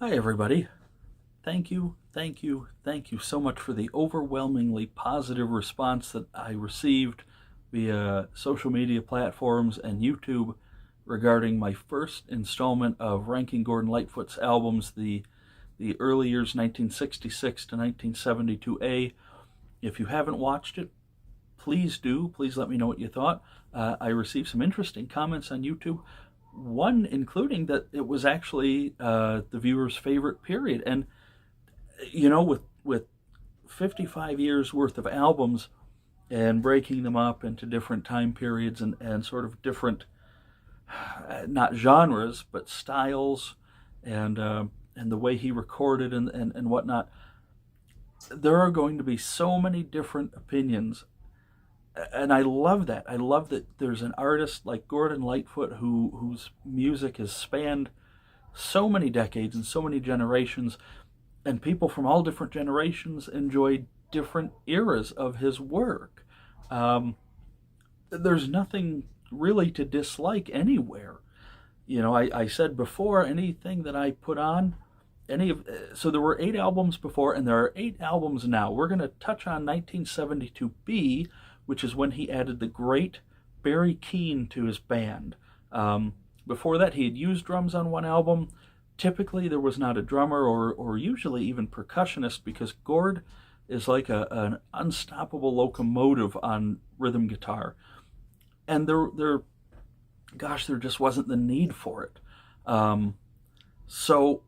Hi, everybody. Thank you, thank you, thank you so much for the overwhelmingly positive response that I received via social media platforms and YouTube regarding my first installment of ranking Gordon Lightfoot's albums, the early years 1966 to 1972A. If you haven't watched it, please do. Please let me know what you thought. I received some interesting comments on YouTube, one including that it was actually the viewer's favorite period. And with 55 years worth of albums and breaking them up into different time periods and sort of different, not genres, but styles, and the way he recorded and whatnot, there are going to be so many different opinions. And I love that. I love that there's an artist like Gordon Lightfoot whose music has spanned so many decades and so many generations, and people from all different generations enjoy different eras of his work. There's nothing really to dislike anywhere. I said before, anything that I put on, so there were 8 albums before, and there are 8 albums now. We're going to touch on 1972B, which is when he added the great Barry Keane to his band. Before that, he had used drums on one album. Typically, there was not a drummer or usually even percussionist, because Gord is like an unstoppable locomotive on rhythm guitar. And there just wasn't the need for it. So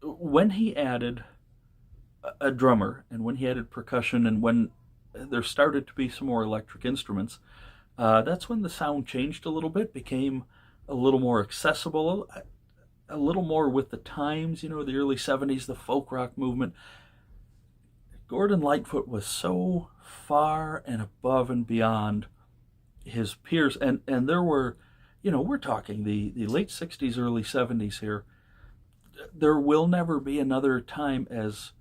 when he added a drummer, and when he added percussion, and when there started to be some more electric instruments, that's when the sound changed a little bit, became a little more accessible, a little more with the times. The early 70s, the folk rock movement. Gordon Lightfoot was so far and above and beyond his peers, and there were, we're talking the late 60s, early 70s here. There will never be another time as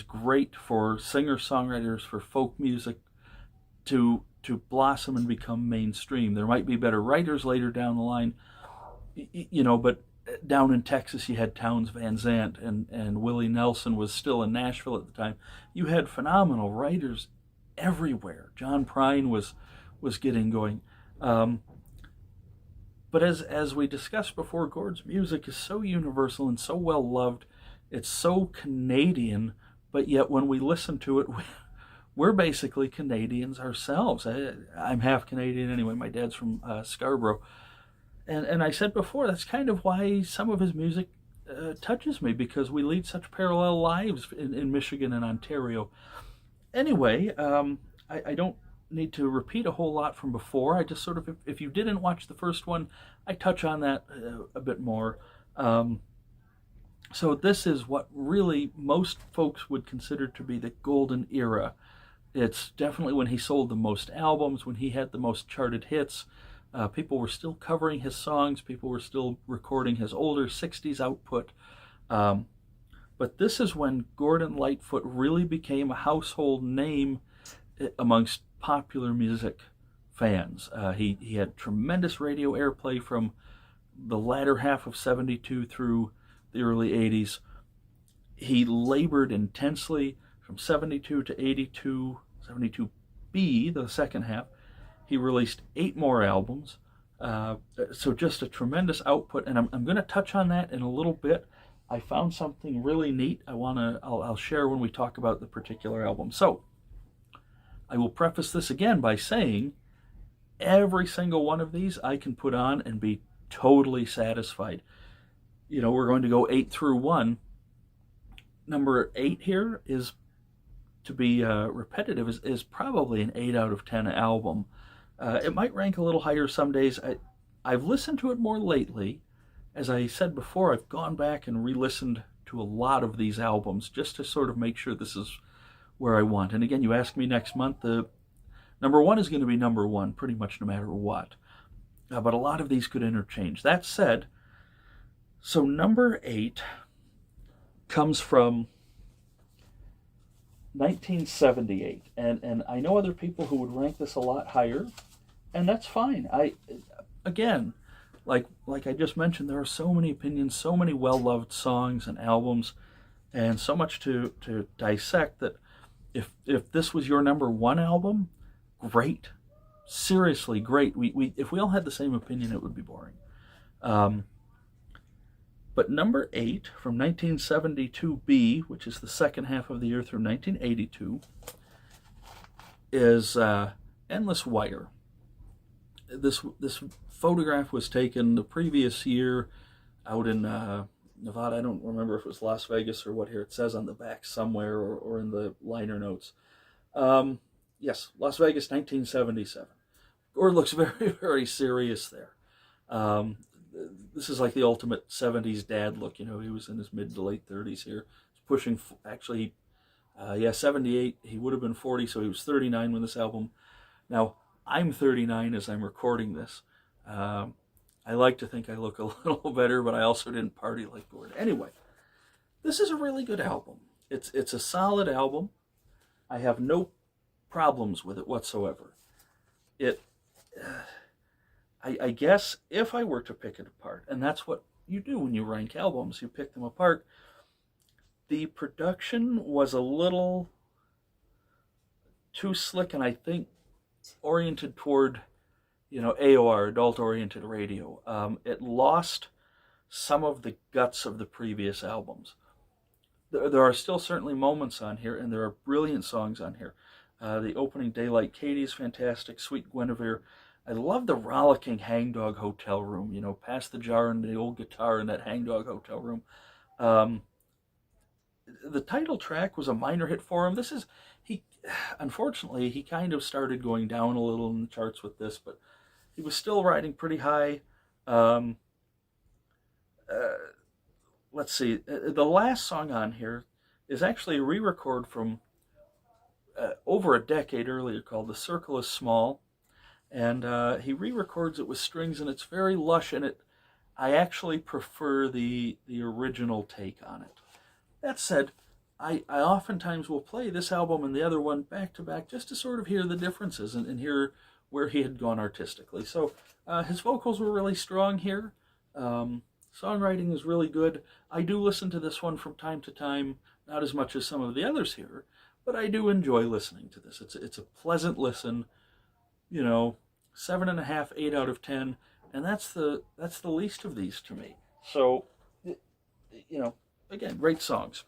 great for singer-songwriters, for folk music to blossom and become mainstream. There might be better writers later down the line, but down in Texas you had Townes Van Zandt, and Willie Nelson was still in Nashville at the time. You had phenomenal writers everywhere. John Prine was getting going. But as we discussed before, Gord's music is so universal and so well loved. It's so Canadian, but yet when we listen to it, we're basically Canadians ourselves. I'm half Canadian anyway. My dad's from Scarborough. And I said before, that's kind of why some of his music touches me, because we lead such parallel lives in Michigan and Ontario. Anyway, I don't need to repeat a whole lot from before. I just sort of, if you didn't watch the first one, I touch on that a bit more. So this is what really most folks would consider to be the golden era. It's definitely when he sold the most albums, when he had the most charted hits. People were still covering his songs. People were still recording his older 60s output. But this is when Gordon Lightfoot really became a household name amongst popular music fans. He had tremendous radio airplay from the latter half of 72 through the early 80s. He labored intensely from 72 to 82, 72B, the second half. He released 8 more albums. So just a tremendous output, and I'm going to touch on that in a little bit. I found something really neat I'll share when we talk about the particular album. So I will preface this again by saying every single one of these I can put on and be totally satisfied. We're going to go 8 through 1. Number 8 here is, to be repetitive, is probably an 8 out of 10 album. It might rank a little higher some days. I've listened to it more lately. As I said before, I've gone back and re-listened to a lot of these albums just to sort of make sure this is where I want. And again, you ask me next month, the number 1 is going to be number 1 pretty much no matter what. But a lot of these could interchange. That said, so number 8 comes from 1978, and I know other people who would rank this a lot higher, and that's fine. Again, like I just mentioned, there are so many opinions, so many well-loved songs and albums, and so much to dissect that if this was your number one album, great, seriously great. We if we all had the same opinion, it would be boring. Um, but number 8 from 1972B, which is the second half of the year through 1982, is Endless Wire. This photograph was taken the previous year out in Nevada. I don't remember if it was Las Vegas or what here. It says on the back somewhere or in the liner notes. Yes, Las Vegas, 1977. Gord looks very, very serious there. This is like the ultimate 70s dad look. You know, he was in his mid to late 30s here. He's pushing, actually, 78. He would have been 40, so he was 39 when this album. Now, I'm 39 as I'm recording this. I like to think I look a little better, but I also didn't party like Gord. Anyway, this is a really good album. It's a solid album. I have no problems with it whatsoever. I guess if I were to pick it apart, and that's what you do when you rank albums, you pick them apart, the production was a little too slick, and I think oriented toward, AOR, adult-oriented radio. It lost some of the guts of the previous albums. There are still certainly moments on here, and there are brilliant songs on here. The opening Daylight Katie is fantastic, Sweet Guinevere. I love the rollicking Hangdog Hotel Room, past the jar and the old guitar in that Hangdog Hotel Room. The title track was a minor hit for him. Unfortunately, he kind of started going down a little in the charts with this, but he was still riding pretty high. Let's see. The last song on here is actually a re-record from over a decade earlier called The Circle is Small. And he re-records it with strings, and it's very lush, and I actually prefer the original take on it. That said, I oftentimes will play this album and the other one back to back just to sort of hear the differences and hear where he had gone artistically. So his vocals were really strong here. Songwriting is really good. I do listen to this one from time to time, not as much as some of the others here, but I do enjoy listening to this. It's a pleasant listen. 7.5, 8 out of 10, and that's the least of these to me. So, again, great songs.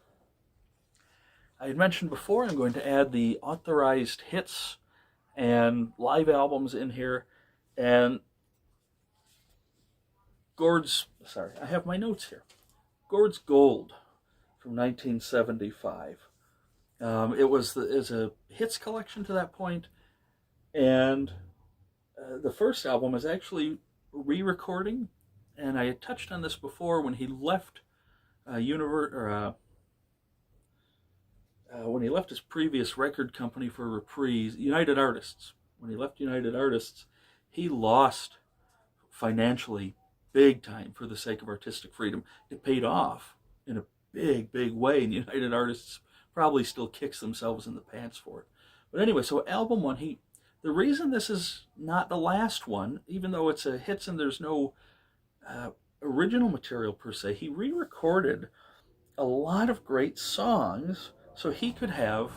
I had mentioned before I'm going to add the authorized hits and live albums in here, and I have my notes here. Gourds Gold from 1975. It was a hits collection to that point, and the first album is actually re-recording, and I had touched on this before when he left when he left his previous record company for Reprise, United Artists. When he left United Artists, he lost financially big time for the sake of artistic freedom. It paid off in a big, big way, and United Artists probably still kicks themselves in the pants for it. But anyway, so album one, the reason this is not the last one, even though it's a hits and there's no original material per se, he re-recorded a lot of great songs so he could have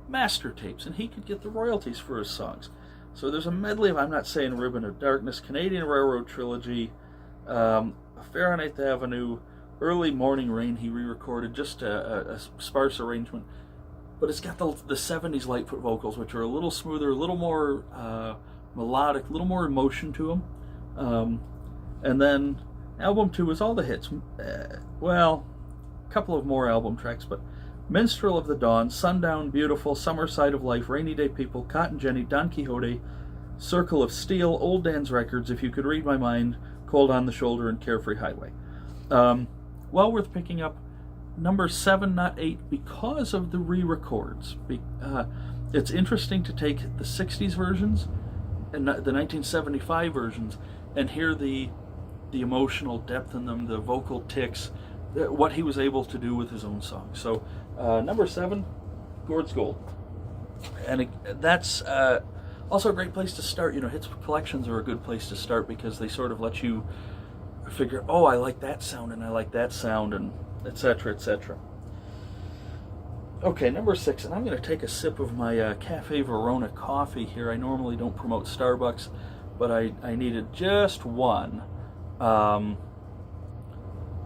master tapes and he could get the royalties for his songs. So there's a medley of I'm Not Saying Ribbon of Darkness, Canadian Railroad Trilogy, Affair on 8th Avenue, Early Morning Rain he re-recorded, just a sparse arrangement. But it's got the 70s Lightfoot vocals, which are a little smoother, a little more melodic, a little more emotion to them. And then album 2 is all the hits. A couple of more album tracks, but Minstrel of the Dawn, Sundown, Beautiful, Summer Side of Life, Rainy Day People, Cotton Jenny, Don Quixote, Circle of Steel, Old Dan's Records, If You Could Read My Mind, Cold on the Shoulder, and Carefree Highway. Well worth picking up. Number 7, not 8, because of the re-records. It's interesting to take the 60s versions and the 1975 versions and hear the emotional depth in them, the vocal tics, what he was able to do with his own songs. So, number 7, Gourds Gold. And that's also a great place to start. Hits collections are a good place to start because they sort of let you figure, oh, I like that sound and I like that sound, and etc., etc. Okay, number 6, and I'm going to take a sip of my Cafe Verona coffee here. I normally don't promote Starbucks, but I needed just one.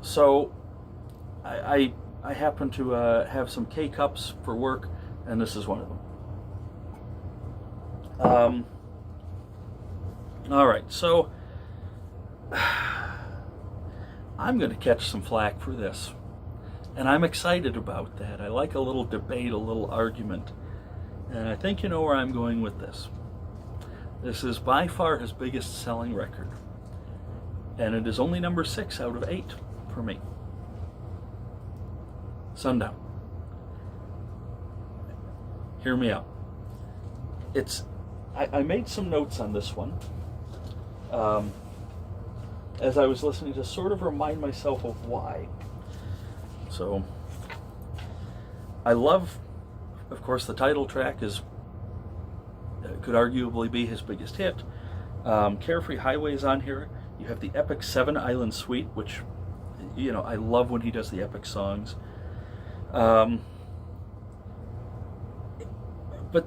So I happen to have some K-Cups for work, and this is one of them. All right, so I'm going to catch some flack for this, and I'm excited about that. I like a little debate, a little argument, and I think you know where I'm going with this. This is by far his biggest selling record, and it is only number 6 out of 8 for me. Sundown. Hear me out. I made some notes on this one as I was listening to sort of remind myself of why. So, I love, of course, the title track could arguably be his biggest hit. Carefree Highway is on here. You have the epic 7 Island Suite, which, you know, I love when he does the epic songs. But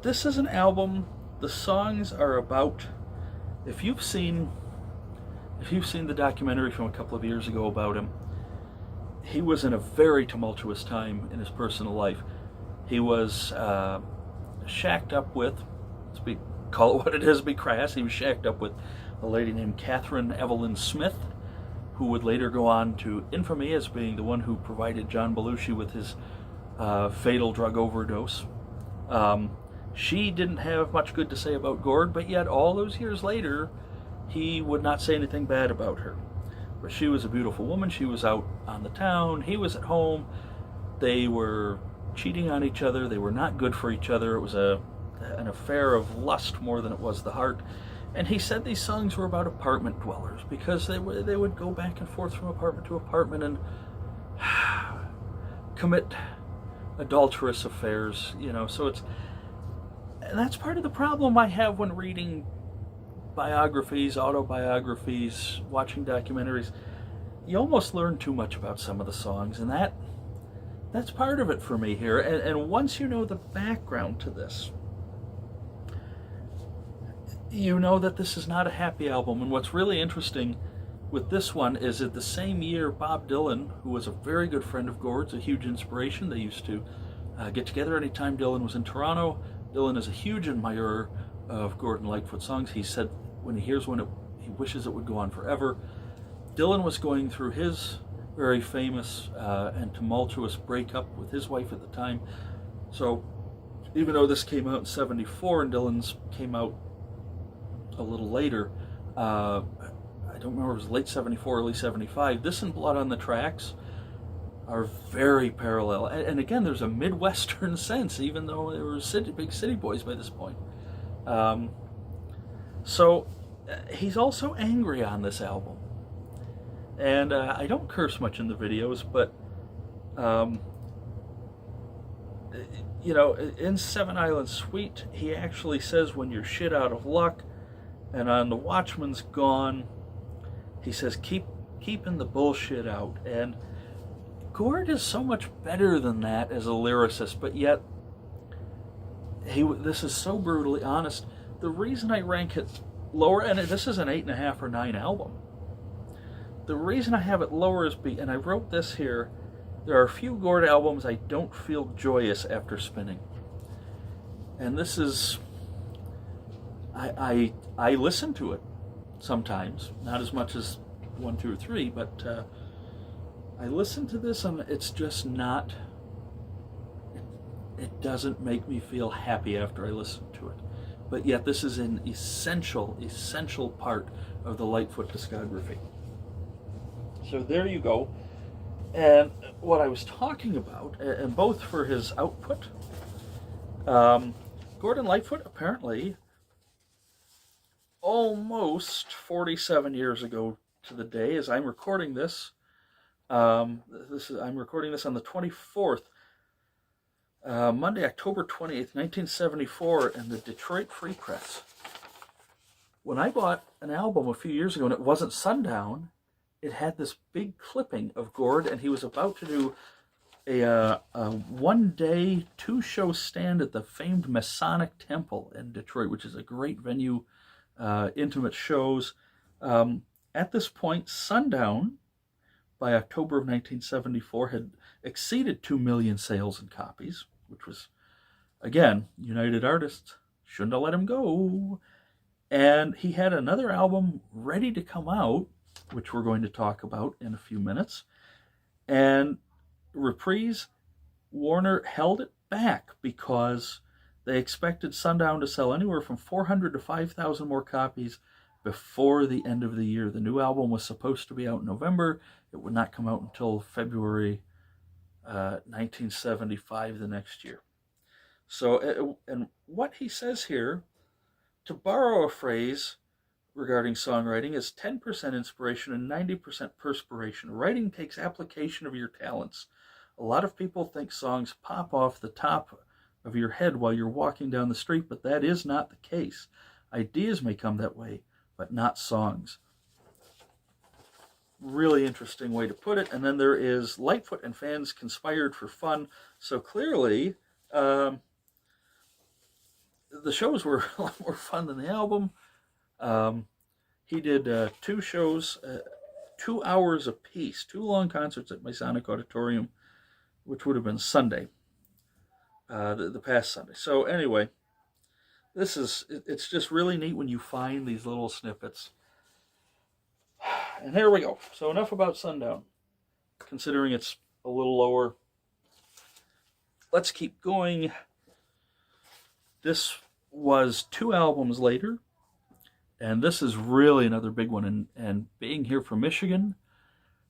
this is an album, the songs are about, if you've seen the documentary from a couple of years ago about him, he was in a very tumultuous time in his personal life. He was shacked up with, call it what it is, be crass, he was shacked up with a lady named Catherine Evelyn Smith, who would later go on to infamy as being the one who provided John Belushi with his fatal drug overdose. She didn't have much good to say about Gourd, but yet all those years later, he would not say anything bad about her. But she was a beautiful woman. She was out on the town. He was at home. They were cheating on each other. They were not good for each other. It was an affair of lust more than it was the heart. And he said these songs were about apartment dwellers because they would go back and forth from apartment to apartment and commit adulterous affairs, you know. So and that's part of the problem I have when reading biographies, autobiographies, watching documentaries. You almost learn too much about some of the songs, and that's part of it for me here. And once you know the background to this, you know that this is not a happy album. And what's really interesting with this one is that the same year, Bob Dylan, who was a very good friend of Gourd's, a huge inspiration, they used to get together anytime Dylan was in Toronto. Dylan is a huge admirer of Gourd and Lightfoot songs. He said when he hears one, he wishes it would go on forever. Dylan was going through his very famous and tumultuous breakup with his wife at the time. So even though this came out in 74 and Dylan's came out a little later, I don't remember, it was late 74, early 75, this and Blood on the Tracks are very parallel. And again, there's a Midwestern sense, even though they were big city boys by this point. So he's also angry on this album. And I don't curse much in the videos, but, you know, in 7 Island Suite, he actually says, when you're shit out of luck, and on The Watchman's Gone, he says, keeping the bullshit out. And Gourd is so much better than that as a lyricist, but yet this is so brutally honest. The reason I rank it lower, and this is an 8.5 or 9 album, the reason I have it lower is and I wrote this here, there are a few Gourd albums I don't feel joyous after spinning. And this is, I listen to it sometimes, not as much as 1, 2, or 3, but I listen to this and it's just not, it doesn't make me feel happy after I listen to it. But yet this is an essential part of the Lightfoot discography. So there you go. And what I was talking about, and both for his output, Gourd and Lightfoot apparently almost 47 years ago to the day, as I'm recording this. I'm recording this on the 24th, Monday, October 20th, 1974, in the Detroit Free Press. When I bought an album a few years ago, and it wasn't Sundown, it had this big clipping of Gord, and he was about to do a one-day, two-show stand at the famed Masonic Temple in Detroit, which is a great venue, intimate shows. At this point, Sundown, by October of 1974, had exceeded 2 million sales and copies, which was, again, United Artists. Shouldn't have let him go. And he had another album ready to come out, which we're going to talk about in a few minutes. And Reprise, Warner held it back because they expected Sundown to sell anywhere from 400 to 5,000 more copies before the end of the year. The new album was supposed to be out in November. It would not come out until February 1975, the next year. So, and what he says here, to borrow a phrase regarding songwriting, is 10% inspiration and 90% perspiration. Writing takes application of your talents. A lot of people think songs pop off the top of your head while you're walking down the street, but that is not the case. Ideas may come that way, but not songs. Really interesting way to put it. And then there is Lightfoot and fans conspired for fun. So clearly, the shows were a lot more fun than the album. He did 2 shows, 2 hours apiece, 2 long concerts at Masonic Auditorium, which would have been Sunday, the past Sunday. So anyway, it's just really neat when you find these little snippets. And here we go. So enough about Sundown, considering it's a little lower. Let's keep going. This was 2 albums later, and this is really another big one. And being here from Michigan,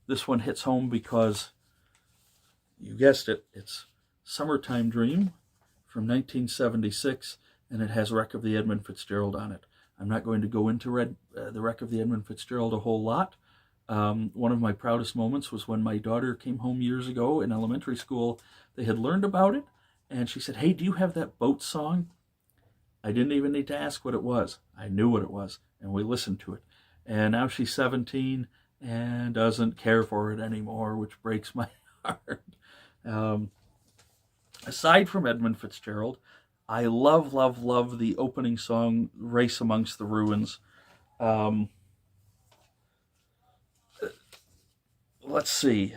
this one hits home because, you guessed it, it's Summertime Dream from 1976, and it has Wreck of the Edmund Fitzgerald on it. I'm not going to go into the Wreck of the Edmund Fitzgerald a whole lot. One of my proudest moments was when my daughter came home years ago in elementary school. They had learned about it, and she said, "Hey, do you have that boat song?" I didn't even need to ask what it was. I knew what it was, and we listened to it. And now she's 17 and doesn't care for it anymore, which breaks my heart. Aside from Edmund Fitzgerald, I love the opening song, Race Amongst the Ruins. Let's see.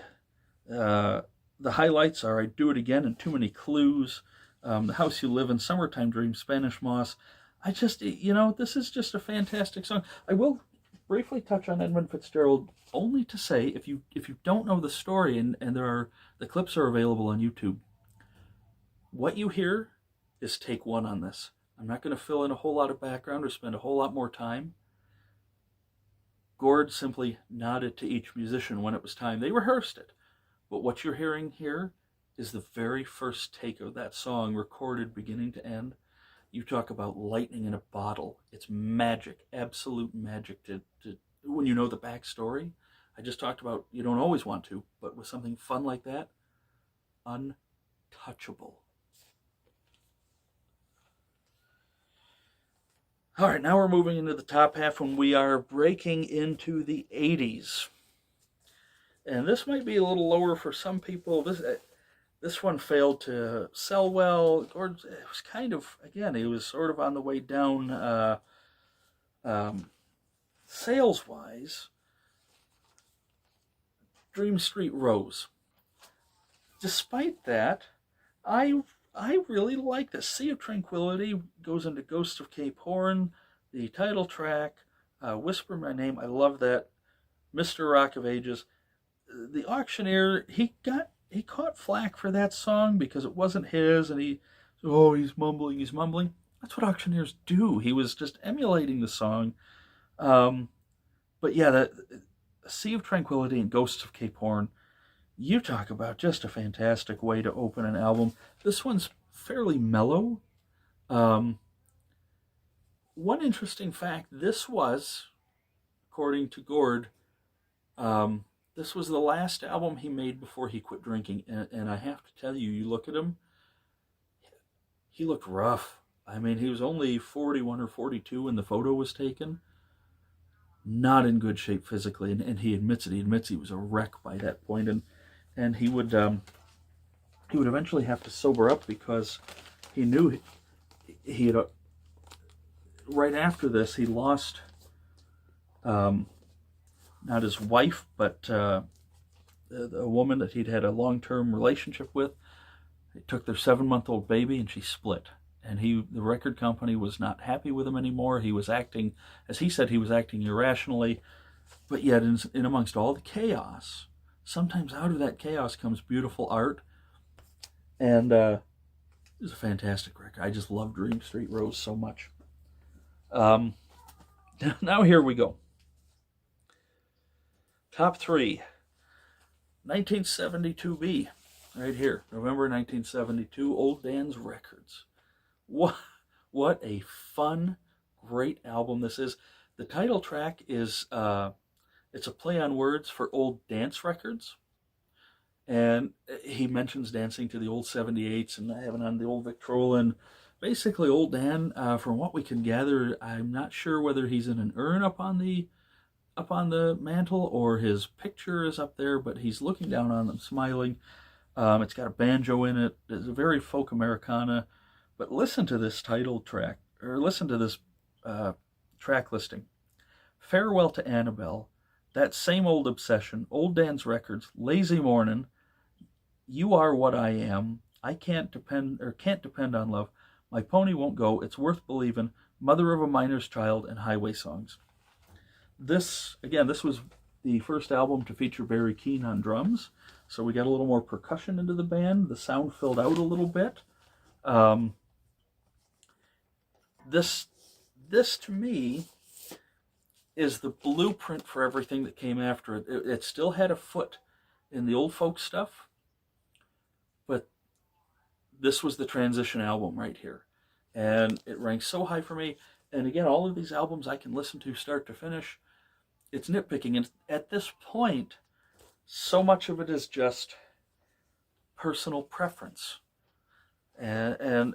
The highlights are I Do It Again and Too Many Clues, The House You Live in, Summertime Dream, Spanish Moss. This is just a fantastic song. I will briefly touch on Edmund Fitzgerald only to say, if you don't know the story, and the clips are available on YouTube, what you hear is take 1 on this. I'm not going to fill in a whole lot of background or spend a whole lot more time. Gord simply nodded to each musician when it was time. They rehearsed it. But what you're hearing here is the very first take of that song, recorded beginning to end. You talk about lightning in a bottle. It's magic, absolute magic to when you know the backstory. I just talked about you don't always want to, but with something fun like that, untouchable. All right, now we're moving into the top half when we are breaking into the 80s. And this might be a little lower for some people. This one failed to sell well, or it was kind of, again, it was sort of on the way down sales-wise. Dream Street Rose. Despite that, I really like this. Sea of Tranquility goes into Ghosts of Cape Horn, the title track, Whisper My Name. I love that. Mr. Rock of Ages. The Auctioneer, he caught flack for that song because it wasn't his, and he's mumbling. That's what auctioneers do. He was just emulating the song. But yeah, the Sea of Tranquility and Ghosts of Cape Horn, you talk about just a fantastic way to open an album. This one's fairly mellow. One interesting fact, this was, according to Gord, this was the last album he made before he quit drinking. And I have to tell you, you look at him, he looked rough. I mean, he was only 41 or 42 when the photo was taken. not in good shape physically, and he admits it. He admits he was a wreck by that point, and he would eventually have to sober up because he knew he had right after this he lost not his wife but a woman that he'd had a long-term relationship with. They took their 7-month-old baby and she split. And the record company was not happy with him anymore. He was acting, as he said, he was acting irrationally. But yet, in amongst all the chaos, sometimes out of that chaos comes beautiful art. And it was a fantastic record. I just love Dream Street Rose so much. Now here we go. Top 3. 1972B, right here. November 1972, Old Dan's Records. What a fun, great album this is. The title track is, it's a play on words for old dance records. And he mentions dancing to the old 78s and having on the old Victrola. And basically, Old Dan, from what we can gather, I'm not sure whether he's in an urn up on the mantle or his picture is up there, but he's looking down on them, smiling. It's got a banjo in it. It's a very folk Americana. But listen to this title track, or listen to this track listing. Farewell to Annabelle, That Same Old Obsession, Old Dan's Records, Lazy Mornin', You Are What I Am, I Can't Depend on Love, My Pony Won't Go, It's Worth Believin', Mother of a Miner's Child, and Highway Songs. This was the first album to feature Barry Keane on drums, so we got a little more percussion into the band. The sound filled out a little bit. This to me is the blueprint for everything that came after it. It still had a foot in the old folk stuff, but this was the transition album right here. And it ranks so high for me. And again, all of these albums I can listen to start to finish. It's nitpicking. And at this point, so much of it is just personal preference. And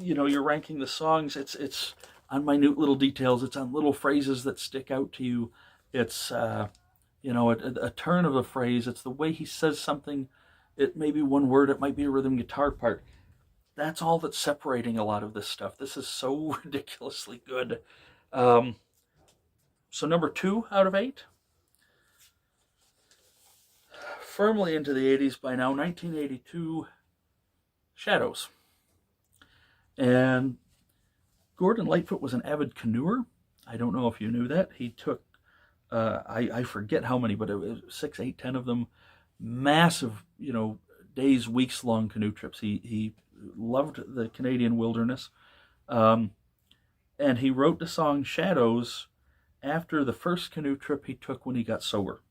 you know, you're ranking the songs. It's on minute little details. It's on little phrases that stick out to you. It's you know, a turn of a phrase. It's the way he says something. It may be one word. It might be a rhythm guitar part. That's all that's separating a lot of this stuff. This is so ridiculously good. So number 2 out of 8. Firmly into the 80s by now, 1982, Shadows. And Gordon Lightfoot was an avid canoeer. I don't know if you knew that. He took, I forget how many, but it was 6, 8, 10 of them. Massive, you know, days, weeks long canoe trips. He loved the Canadian wilderness. And he wrote the song Shadows after the first canoe trip he took when he got sober.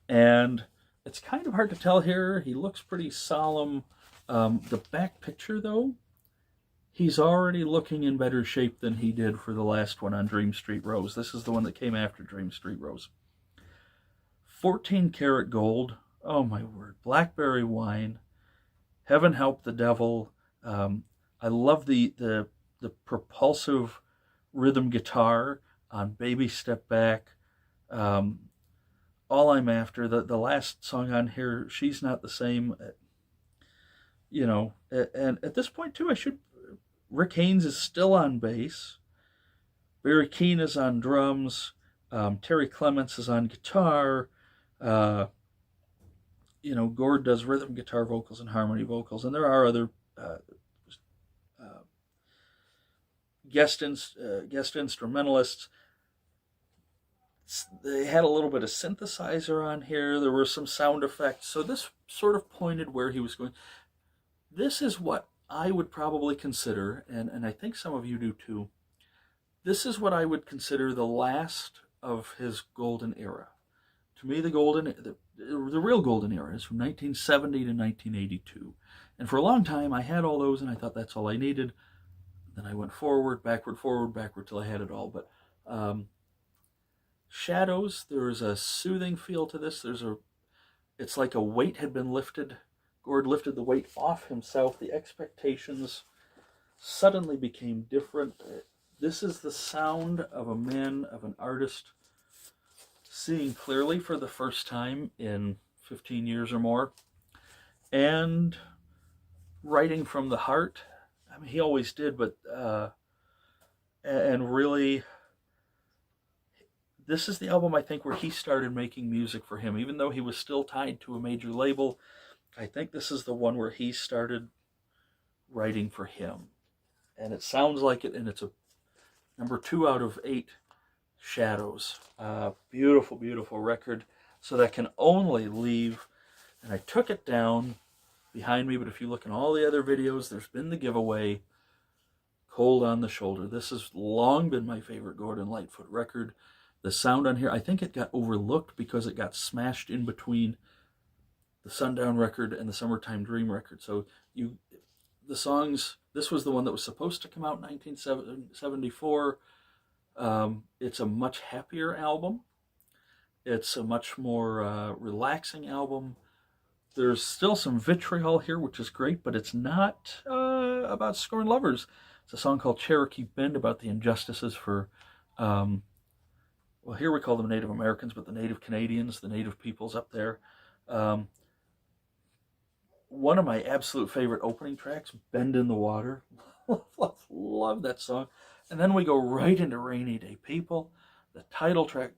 And it's kind of hard to tell here. He looks pretty solemn. The back picture, though, he's already looking in better shape than he did for the last one on Dream Street Rose. This is the one that came after Dream Street Rose. 14 Karat Gold. Oh, my word. Blackberry Wine. Heaven Help the Devil. I love the propulsive rhythm guitar on Baby Step Back. All I'm After. The last song on here, She's Not the Same. You know, and at this point, too, Rick Haynes is still on bass. Barry Keane is on drums. Terry Clements is on guitar. You know, Gord does rhythm guitar vocals and harmony vocals, and there are other guest instrumentalists. They had a little bit of synthesizer on here. There were some sound effects. So this sort of pointed where he was going. This is what I would probably consider, and I think some of you do too, this is what I would consider the last of his golden era. To me, the real golden era is from 1970 to 1982. And for a long time, I had all those, and I thought that's all I needed. Then I went forward, backward, till I had it all. But Shadows, there's a soothing feel to this. It's like a weight had been lifted. Gord lifted the weight off himself. The expectations suddenly became different. This is the sound of a man, of an artist seeing clearly for the first time in 15 years or more, and writing from the heart. I mean, he always did, but and really, this is the album I think where he started making music for him, even though he was still tied to a major label. I think this is the one where he started writing for him, and it sounds like it, and it's a number 2 out of 8. Shadows, beautiful, beautiful record. So that can only leave, and I took it down behind me, but if you look in all the other videos, there's been the giveaway, Cold on the Shoulder. This has long been my favorite Gordon Lightfoot record. The sound on here, I think it got overlooked because it got smashed in between the Sundown record and the Summertime Dream record. So the songs, this was the one that was supposed to come out in 1974. It's a much happier album. It's a much more relaxing album. There's still some vitriol here, which is great, but it's not about scorned lovers. It's a song called Cherokee Bend about the injustices for, well, here we call them Native Americans, but the Native Canadians, the Native peoples up there. One of my absolute favorite opening tracks, Bend in the Water. Love that song. And then we go right into Rainy Day People, the title track,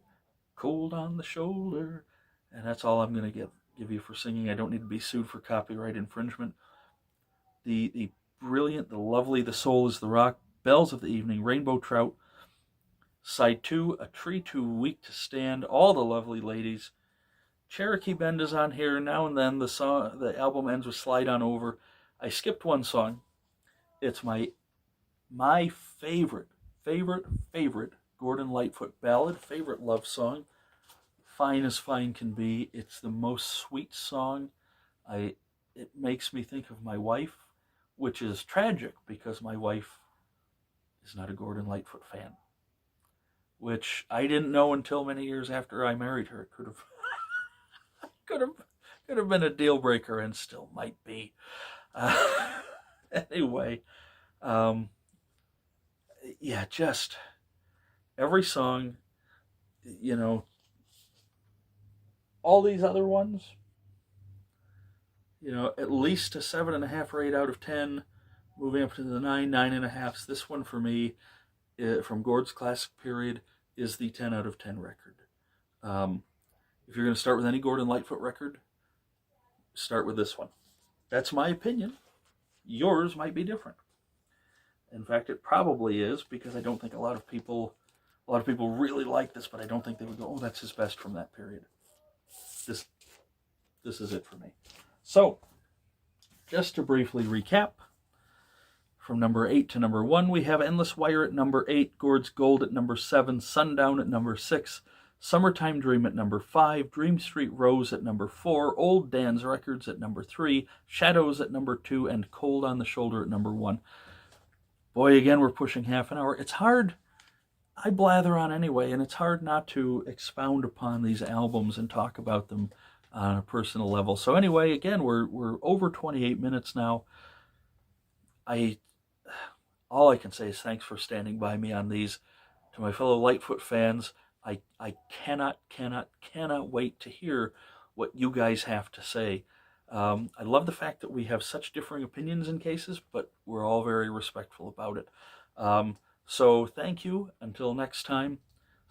Cold on the Shoulder. And that's all I'm going to give you for singing. I don't need to be sued for copyright infringement. The brilliant, the lovely, The Soul is the Rock, Bells of the Evening, Rainbow Trout, Side 2, A Tree Too Weak to Stand, All the Lovely Ladies. Cherokee Bend is on here. Now and then the album ends with Slide On Over. I skipped one song. It's my favorite Gordon Lightfoot ballad, favorite love song, Fine as Fine Can Be. It's the most sweet song. It makes me think of my wife, which is tragic because my wife is not a Gordon Lightfoot fan, which I didn't know until many years after I married her. It could have been a deal breaker, and still might be. Anyway, yeah, just every song, you know, all these other ones, you know, at least a 7.5 or 8 out of 10, moving up to the 9.5. This one for me, from Gourds Classic Period, is the 10 out of 10 record. If you're going to start with any Gordon Lightfoot record, start with this one. That's my opinion. Yours might be different. In fact, it probably is, because I don't think a lot of people really like this, but I don't think they would go, oh, that's his best from that period. This is it for me. So, just to briefly recap, from number 8 to number 1, we have Endless Wire at number 8, Gourds Gold at number 7, Sundown at number 6, Summertime Dream at number 5, Dream Street Rose at number 4, Old Dan's Records at number 3, Shadows at number 2, and Cold on the Shoulder at number 1. Boy, again, we're pushing half an hour. It's hard. I blather on anyway, and it's hard not to expound upon these albums and talk about them on a personal level. So anyway, again, we're over 28 minutes now. All I can say is thanks for standing by me on these. To my fellow Lightfoot fans, I cannot wait to hear what you guys have to say. I love the fact that we have such differing opinions in cases, but we're all very respectful about it. So thank you. Until next time.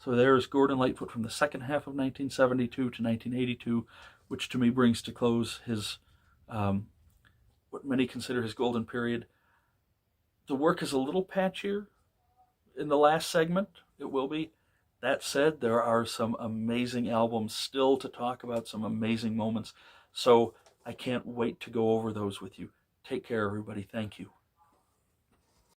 So there's Gordon Lightfoot from the second half of 1972 to 1982, which to me brings to close his, what many consider his golden period. The work is a little patchier in the last segment. It will be. That said, there are some amazing albums still to talk about, some amazing moments. So I can't wait to go over those with you. Take care, everybody. Thank you.